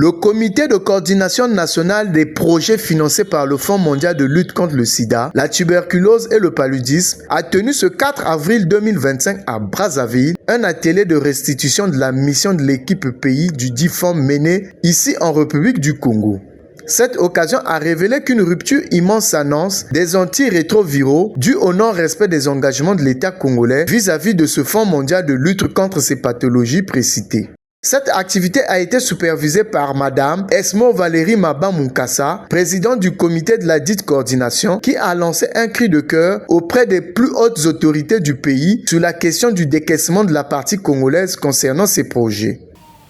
Le comité de coordination nationale des projets financés par le Fonds mondial de lutte contre le sida, la tuberculose et le paludisme a tenu ce 4 avril 2025 à Brazzaville un atelier de restitution de la mission de l'équipe pays du dit fonds mené ici en République du Congo. Cette occasion a révélé qu'une rupture immense s'annonce des antirétroviraux due au non-respect des engagements de l'État congolais vis-à-vis de ce Fonds mondial de lutte contre ces pathologies précitées. Cette activité a été supervisée par Madame Esmo Valérie Maba Munkasa, présidente du comité de la dite coordination, qui a lancé un cri de cœur auprès des plus hautes autorités du pays sur la question du décaissement de la partie congolaise concernant ces projets.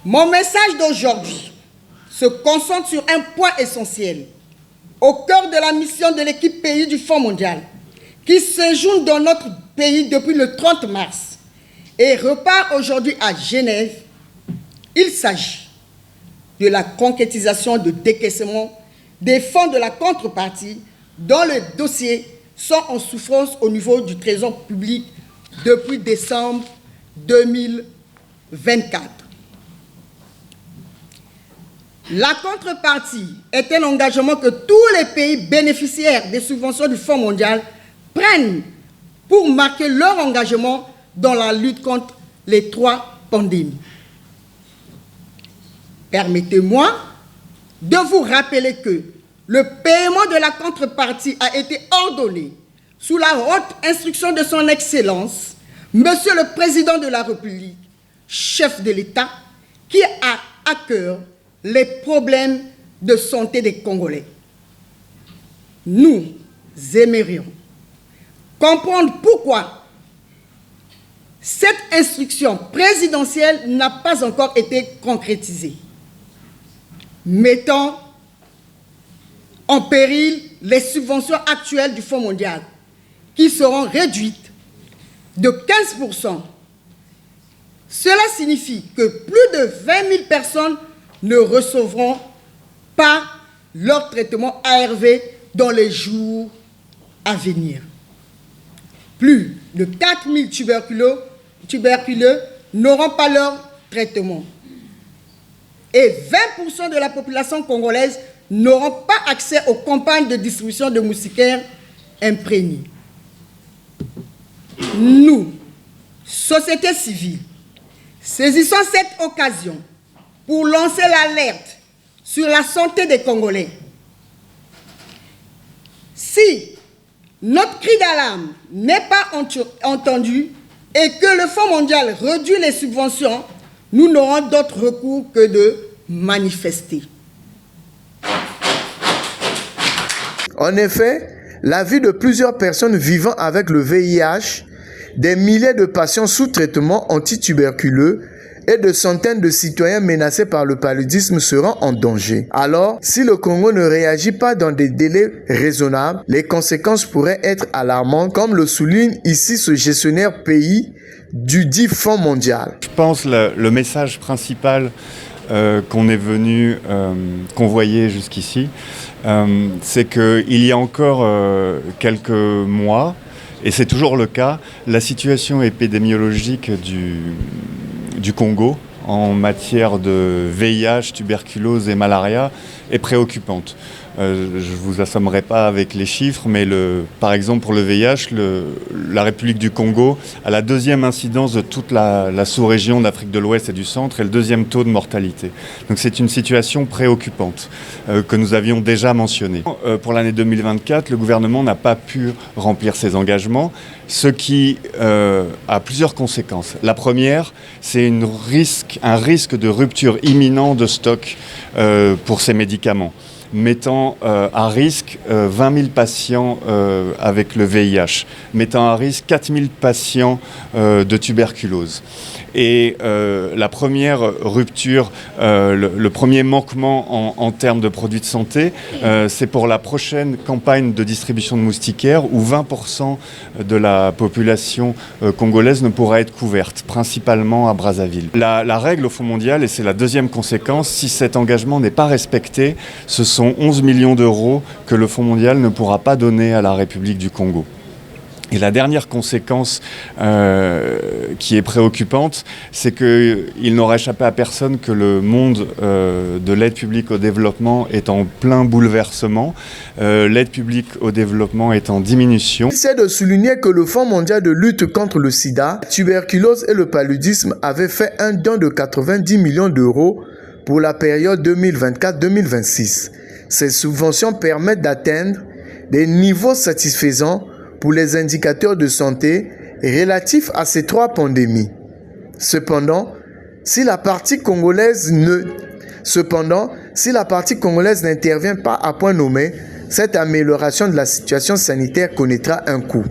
Mon message d'aujourd'hui se concentre sur un point essentiel, au cœur de la mission de l'équipe pays du Fonds mondial, qui séjourne dans notre pays depuis le 30 mars et repart aujourd'hui à Genève. Il s'agit de la concrétisation de décaissement des fonds de la contrepartie dont les dossiers sont en souffrance au niveau du Trésor public depuis décembre 2024. La contrepartie est un engagement que tous les pays bénéficiaires des subventions du Fonds mondial prennent pour marquer leur engagement dans la lutte contre les 3 pandémies. Permettez-moi de vous rappeler que le paiement de la contrepartie a été ordonné sous la haute instruction de son Excellence, Monsieur le Président de la République, chef de l'État, qui a à cœur les problèmes de santé des Congolais. Nous aimerions comprendre pourquoi cette instruction présidentielle n'a pas encore été concrétisée, mettant en péril les subventions actuelles du Fonds mondial, qui seront réduites de 15%. Cela signifie que plus de 20 000 personnes ne recevront pas leur traitement ARV dans les jours à venir. Plus de 4 000 tuberculeux n'auront pas leur traitement. Et 20% de la population congolaise n'auront pas accès aux campagnes de distribution de moustiquaires imprégnés. Nous, société civile, saisissons cette occasion pour lancer l'alerte sur la santé des Congolais. Si notre cri d'alarme n'est pas entendu et que le Fonds mondial réduit les subventions, nous n'aurons d'autre recours que de manifester. En effet, la vie de plusieurs personnes vivant avec le VIH, des milliers de patients sous traitement antituberculeux et de centaines de citoyens menacés par le paludisme seront en danger. Alors, si le Congo ne réagit pas dans des délais raisonnables, les conséquences pourraient être alarmantes, comme le souligne ici ce gestionnaire pays du dit Fonds mondial. Je pense que le message principal qu'on est venu convoyer jusqu'ici, c'est qu'il y a encore quelques mois, et c'est toujours le cas, la situation épidémiologique du Congo en matière de VIH, tuberculose et malaria est préoccupante. Je ne vous assommerai pas avec les chiffres, mais par exemple pour le VIH, la République du Congo a la 2e incidence de toute la sous-région d'Afrique de l'Ouest et du Centre et le 2e taux de mortalité. Donc c'est une situation préoccupante que nous avions déjà mentionnée. Pour l'année 2024, le gouvernement n'a pas pu remplir ses engagements, ce qui a plusieurs conséquences. La première, c'est un risque de rupture imminent de stock pour ces médicaments, mettant à risque 20 000 patients avec le VIH, mettant à risque 4 000 patients de tuberculose. Et la première rupture, le premier manquement en termes de produits de santé, c'est pour la prochaine campagne de distribution de moustiquaires où 20% de la population congolaise ne pourra être couverte, principalement à Brazzaville. La règle au Fonds mondial, et c'est la 2e conséquence, si cet engagement n'est pas respecté, ce sont 11 millions d'euros que le Fonds mondial ne pourra pas donner à la République du Congo. Et la dernière conséquence qui est préoccupante, c'est qu'il n'aura échappé à personne que le monde de l'aide publique au développement est en plein bouleversement. L'aide publique au développement est en diminution. C'est de souligner que le Fonds mondial de lutte contre le sida, la tuberculose et le paludisme avait fait un don de 90 millions d'euros pour la période 2024-2026. Ces subventions permettent d'atteindre des niveaux satisfaisants pour les indicateurs de santé relatifs à ces trois pandémies. Cependant, si la partie congolaise n'intervient pas à point nommé, cette amélioration de la situation sanitaire connaîtra un coût.